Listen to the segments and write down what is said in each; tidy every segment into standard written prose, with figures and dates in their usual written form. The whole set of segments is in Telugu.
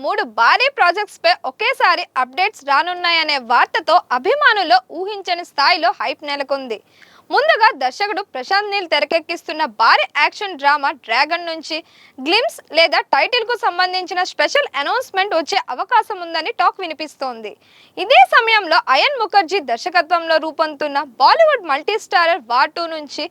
మూడు భారీ ప్రాజెక్ట్స్ పై ఒకేసారి అప్డేట్స్ రానున్నాయనే వార్తతో అభిమానుల్లో ఊహించని స్థాయిలో హైప్ నెలకొంది. ముందుగా దర్శకుడు ప్రశాంత్ నీల్ తెరకెక్కిస్తున్న భారీ యాక్షన్ డ్రామా డ్రాగన్ నుంచి గ్లిమ్స్ లేదా టైటిల్ కు సంబంధించిన స్పెషల్ అనౌన్స్మెంట్ వచ్చే అవకాశం ఉందని టాక్ వినిపిస్తోంది. ఇదే సమయంలో అయాన్ ముఖర్జీ దర్శకత్వంలో రూపొందుతున్న బాలీవుడ్ మల్టీ స్టారర్ వార్ 2 నుంచి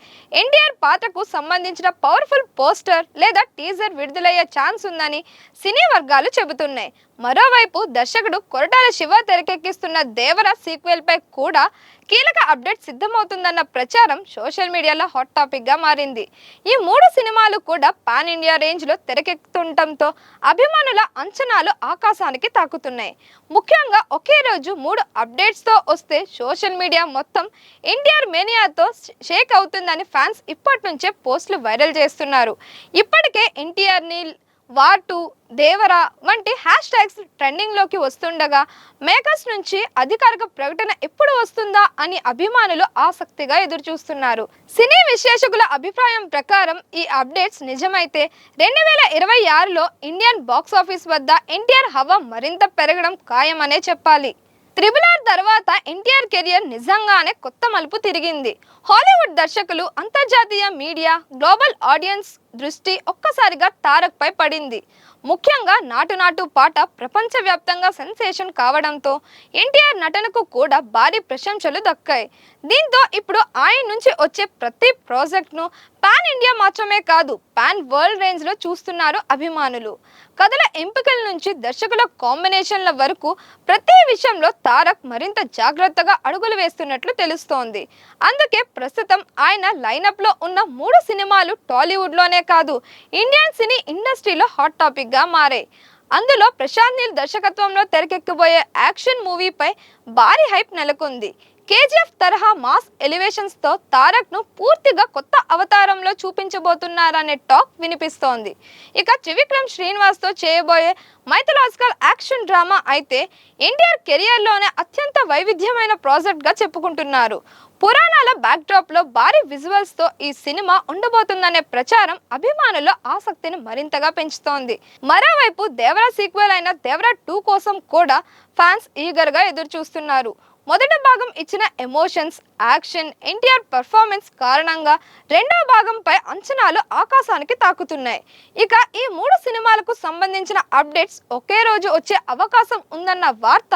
ఎన్టీఆర్ పాత్రకు సంబంధించిన పవర్ఫుల్ పోస్టర్ లేదా టీజర్ విడుదలయ్యే ఛాన్స్ ఉందని సినీ వర్గాలు చెబుతున్నాయి. మరోవైపు దర్శకుడు కొరటాల శివ తెరకెక్కిస్తున్న దేవర సీక్వెల్ పై కూడా కీలక అప్డేట్ సిద్ధమవుతుందన్న ప్రచారం సోషల్ మీడియాలో హాట్ టాపిక్ గా మారింది. ఈ మూడు సినిమాలు కూడా పాన్ ఇండియా రేంజ్ లో తెరకెక్కుతుండటంతో అభిమానుల అంచనాలు ఆకాశానికి తాకుతున్నాయి. ముఖ్యంగా ఒకే రోజు మూడు అప్డేట్స్ తో వస్తే సోషల్ మీడియా మొత్తం ఎన్టీఆర్ మేనియాతో షేక్ అవుతుందని ఫ్యాన్స్ ఇప్పటి నుంచే పోస్టులు వైరల్ చేస్తున్నారు. ఇప్పటికే ఎన్టీఆర్ నీల్ వార్ 2 దేవర వంటి హ్యాష్ ట్యాగ్స్ ట్రెండింగ్ లోకి వస్తుండగా మేకర్స్ నుంచి అధికారిక ప్రకటన ఎప్పుడు వస్తుందా అని అభిమానులు ఆసక్తిగా ఎదురు చూస్తున్నారు. సినీ విశ్లేషకుల అభిప్రాయం ప్రకారం ఈ అప్డేట్స్ నిజమైతే 2026లో ఇండియన్ బాక్స్ ఆఫీస్ వద్ద ఎన్టీఆర్ హవా మరింత పెరగడం ఖాయమనే చెప్పాలి. RRR తర్వాత ఎన్టీఆర్ కెరియర్ నిజంగానే కొత్త మలుపు తిరిగింది. హాలీవుడ్ దర్శకులు, అంతర్జాతీయ మీడియా, గ్లోబల్ ఆడియన్స్ దృష్టి ఒక్కసారిగా తారక్ పై పడింది. ముఖ్యంగా నాటు నాటు పాట ప్రపంచవ్యాప్తంగా సెన్సేషన్ కావడంతో ఎన్టీఆర్ నటనకు కూడా భారీ ప్రశంసలు దక్కాయి. దీంతో ఇప్పుడు ఆయన నుంచి వచ్చే ప్రతి ప్రాజెక్ట్ను పాన్ ఇండియా మాత్రమే కాదు పాన్ వరల్డ్ రేంజ్ లో చూస్తున్నారు అభిమానులు. కథల ఎంపికల నుంచి దర్శకుల కాంబినేషన్ల వరకు ప్రతి విషయంలో తారక్ మరింత జాగ్రత్తగా అడుగులు వేస్తున్నట్లు తెలుస్తోంది. అందుకే ప్రస్తుతం ఆయన లైనప్ లో ఉన్న మూడు సినిమాలు టాలీవుడ్ లోనే కాదు ఇండియన్ సినీ ఇండస్ట్రీలో హాట్ టాపిక్ గా మారాయి. అందులో ప్రశాంత్ నీల్ దర్శకత్వంలో తెరకెక్కబోయే యాక్షన్ మూవీపై భారీ హైప్ నెలకొంది. కేజీఎఫ్ తరహా మాస్ ఎలివేషన్స్ తో తారక్ ను పూర్తిగా కొత్త అవతారంలో చూపించబోతున్నారనే టాక్ వినిపిస్తోంది. ఇక త్రివిక్రమ్ శ్రీనివాస్ తో చేయబోయే మైథలాజికల్ యాక్షన్ డ్రామా అయితే ఎన్టీఆర్ కెరియర్ లోనే అత్యంత వైవిధ్యమైన ప్రాజెక్ట్ గా చెప్పుకుంటున్నారు. పురాణాల బ్యాక్ డ్రాప్ లో భారీ విజువల్స్ తో ఈ సినిమా ఉండబోతుందనే ప్రచారం అభిమానుల ఆసక్తిని మరింతగా పెంచుతోంది. మరోవైపు దేవర సీక్వెల్ అయిన దేవర 2 కోసం కూడా ఫ్యాన్స్ ఈగర్ గా ఎదురు చూస్తున్నారు. మొదటి భాగం ఇచ్చిన ఎమోషన్స్, యాక్షన్, ఎన్టీఆర్ పర్ఫార్మెన్స్ కారణంగా రెండో భాగంపై అంచనాలు ఆకాశానికి తాకుతున్నాయి. ఇక ఈ మూడు సినిమాలకు సంబంధించిన అప్డేట్స్ ఒకే రోజు వచ్చే అవకాశం ఉందన్న వార్త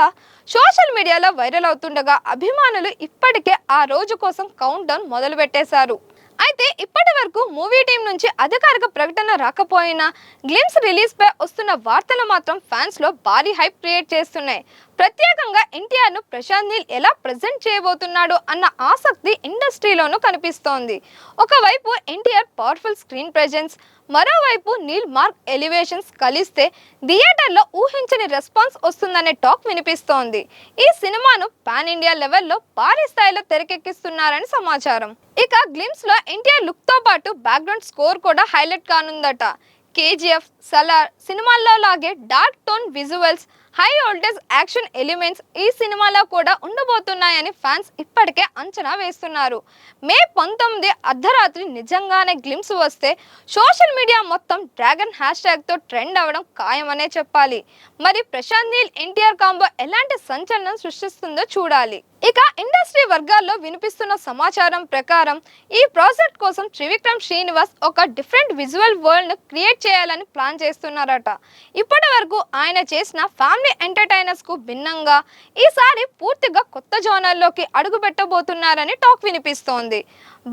సోషల్ మీడియాలో వైరల్ అవుతుండగా అభిమానులు ఇప్పటికే ఆ రోజు కోసం కౌంట్ డౌన్ మొదలు పెట్టేశారు. అయితే ఇప్పటి వరకు మూవీ టీం నుంచి అధికారిక ప్రకటన రాకపోయినా గ్లిమ్స్ రిలీజ్ పై వస్తున్న వార్తలు మాత్రం ఫ్యాన్స్ లో భారీ హైప్ క్రియేట్ చేస్తున్నాయి. ప్రత్యేకంగా ఎన్టీఆర్ ను ప్రశాంత్ నీల్ ఎలా ప్రెజెంట్ చేయబోతున్నాడు అన్న ఆసక్తి ఇండస్ట్రీలోనూ కనిపిస్తోంది. ఒకవైపు ఎన్టీఆర్ పవర్ఫుల్ స్క్రీన్ ప్రెజెన్స్, మరోవైపు నీల్ మార్క్ ఎలివేషన్స్ కలిస్తే థియేటర్లో ఊహించని రెస్పాన్స్ వస్తుందనే టాక్ వినిపిస్తోంది. ఈ సినిమాను పాన్ ఇండియా లెవెల్లో భారీ స్థాయిలో తెరకెక్కిస్తున్నారని సమాచారం. ఇక గ్లిమ్స్ లో ఎన్టీఆర్ లుక్ తో పాటు బ్యాక్గ్రౌండ్ స్కోర్ కూడా హైలైట్ కానుందట. కేజీఎఫ్, సలార్ సినిమాల్లో లాగే dark tone visuals, high voltage action elements ఈ సినిమాలో కూడా ఉండబోతున్నాయని ఫ్యాన్స్ ఇప్పటికే అంచనా వేస్తున్నారు. మే 19 అర్ధరాత్రి నిజంగానే గ్లిమ్స్ వస్తే సోషల్ మీడియా మొత్తం డ్రాగన్ హ్యాష్ ట్యాగ్ తో ట్రెండ్ అవ్వడం ఖాయమనే చెప్పాలి. మరి ప్రశాంత్ నీల్ ఎన్టీఆర్ కాంబో ఎలాంటి సంచలనం సృష్టిస్తుందో చూడాలి. ఇక ఇండస్ట్రీ వర్గాల్లో వినిపిస్తున్న సమాచారం ప్రకారం ఈ ప్రాజెక్ట్ కోసం త్రివిక్రమ్ శ్రీనివాస్ ఒక డిఫరెంట్ విజువల్ వరల్డ్ ను క్రియేట్ చేయాలని ప్లాన్ చేస్తున్నారట. ఇప్పటి వరకు ఆయన చేసిన ఫ్యామిలీ ఎంటర్టైనర్స్ కు భిన్నంగా ఈసారి పూర్తిగా కొత్త జోనర్లోకి అడుగు పెట్టబోతున్నారని టాక్ వినిపిస్తోంది.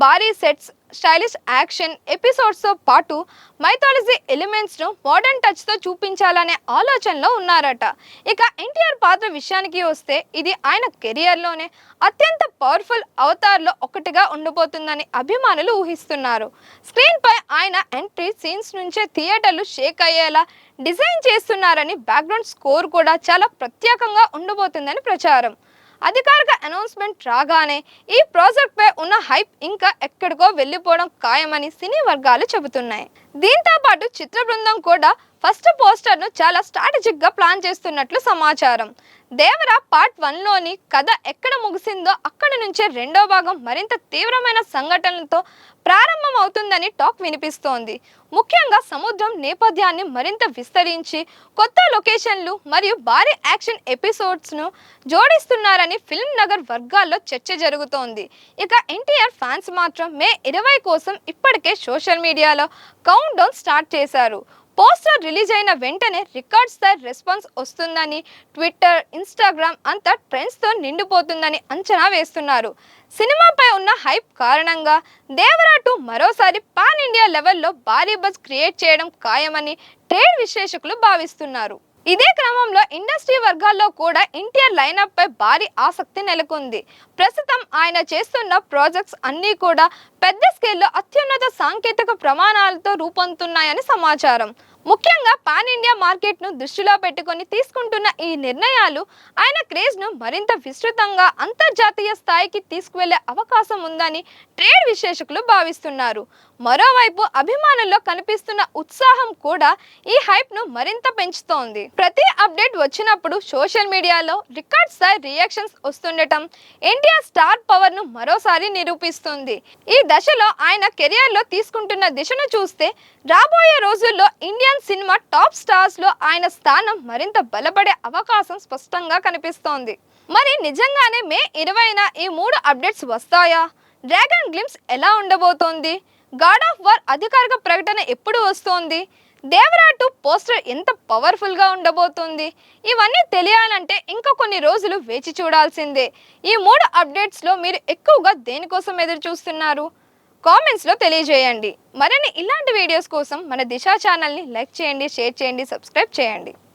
భారీ సెట్స్, స్టైలిష్ యాక్షన్ ఎపిసోడ్స్ తో పాటు మైథాలజీ ఎలిమెంట్స్ ను మోడర్న్ టచ్ తో చూపించాలనే ఆలోచనలో ఉన్నారట. ఇక ఎన్టీఆర్ పాత్ర విషయానికి వస్తే ఇది ఆయన కెరియర్ లోనే అత్యంత పవర్ఫుల్ అవతార్ లో ఒకటిగా ఉండబోతుందని అభిమానులు ఊహిస్తున్నారు. స్క్రీన్ పై ఆయన ఎంట్రీ సీన్స్ నుంచే థియేటర్లు షేక్ అయ్యేలా డిజైన్ చేస్తున్నారని, బ్యాక్గ్రౌండ్ స్కోర్ కూడా చాలా ప్రత్యేకంగా ఉండబోతుందని ప్రచారం. అధికారిక అనౌన్స్మెంట్ రాగానే ఈ ప్రాజెక్ట్ పై ఉన్న హైప్ ఇంకా ఎక్కడికో వెళ్ళిపోవడం ఖాయమని సినీ వర్గాలు చెబుతున్నాయి. దీంతో పాటు చిత్ర బృందం కూడా ఫస్ట్ పోస్టర్ ను చాలా స్ట్రాటజిక్ గా ప్లాన్ చేస్తున్నట్లు సమాచారం. దేవరా పార్ట్ 1లోని కథ ఎక్కడ ముగిసిందో అక్కడి నుంచే రెండో భాగం మరింత తీవ్రమైన సంఘటనలతో ప్రారంభం అవుతుందని టాక్ వినిపిస్తోంది. ముఖ్యంగా సముద్రం నేపథ్యాన్ని మరింత విస్తరించి కొత్త లొకేషన్లు మరియు భారీ యాక్షన్ ఎపిసోడ్స్ ను జోడిస్తున్నారని ఫిల్మ్ నగర్ వర్గాల్లో చర్చ జరుగుతోంది. ఇక ఎన్టీఆర్ ఫ్యాన్స్ మాత్రం మే 20 కోసం ఇప్పటికే సోషల్ మీడియాలో కౌంట్ డౌన్ స్టార్ట్ చేశారు. పోస్టర్ రిలీజ్ అయిన వెంటనే రికార్డ్ స్థాయి రెస్పాన్స్ వస్తుందని, ట్విట్టర్, ఇన్స్టాగ్రామ్ అంతా ట్రెండ్స్తో నిండిపోతుందని అంచనా వేస్తున్నారు. సినిమాపై ఉన్న హైప్ కారణంగా దేవరా 2 మరోసారి పాన్ ఇండియా లెవెల్లో భారీ బజ్ క్రియేట్ చేయడం ఖాయమని ట్రేడ్ విశ్లేషకులు భావిస్తున్నారు. ఇదే క్రమంలో ఇండస్ట్రీ వర్గాల్లో కూడా ఎన్టీఆర్ లైనప్ పై భారీ ఆసక్తి నెలకొంది. ప్రస్తుతం ఆయన చేస్తున్న ప్రాజెక్ట్స్ అన్నీ కూడా పెద్ద స్కేల్లో అత్యున్నత సాంకేతిక ప్రమాణాలతో రూపొందుతున్నాయని సమాచారం. ముఖ్యంగా పాన్ ఇండియా మార్కెట్ను దృష్టిలో పెట్టుకొని తీసుకుంటున్న ఈ నిర్ణయాలు ఆయన క్రేజ్ను మరింత విస్తృతంగా అంతర్జాతీయ స్థాయికి తీసుకువెళ్లే అవకాశం ఉందని ట్రేడ్ విశ్లేషకులు భావిస్తున్నారు. మరోవైపు అభిమానుల్లో కనిపిస్తున్న ఉత్సాహం కూడా ఈ హైప్ను మరింత పెంచుతోంది. ప్రతి అప్డేట్ వచ్చినప్పుడు సోషల్ మీడియాలో రికార్డ్ స్థాయి రియాక్షన్స్ వస్తుండటం ఎన్టీఆర్ స్టార్ పవర్ ను మరోసారి నిరూపిస్తుంది. ఈ దశలో ఆయన కెరియర్లో తీసుకుంటున్న దిశను చూస్తే రాబోయే రోజుల్లో ఇండియన్ సినిమా టాప్ స్టార్స్ లో ఆయన స్థానం మరింత బలపడే అవకాశం స్పష్టంగా కనిపిస్తోంది. మరి నిజంగానే మే 20న ఈ 3 అప్డేట్స్ వస్తాయా? డ్రాగన్ గ్లిమ్స్ ఎలా ఉండబోతోంది? గాడ్ ఆఫ్ వార్ అధికారిక ప్రకటన ఎప్పుడు వస్తోంది? దేవరా 2 పోస్టర్ ఎంత పవర్ఫుల్ గా ఉండబోతుంది? ఇవన్నీ తెలియాలంటే ఇంకా కొన్ని రోజులు వేచి చూడాల్సిందే. ఈ 3 అప్డేట్స్ లో మీరు ఎక్కువగా దేనికోసం ఎదురు చూస్తున్నారు? కామెంట్స్ లో తెలియజేయండి. మరిన్ని ఇలాంటి వీడియోస్ కోసం మన దిశ ఛానల్ని లైక్ చేయండి, షేర్ చేయండి, సబ్స్క్రైబ్ చేయండి.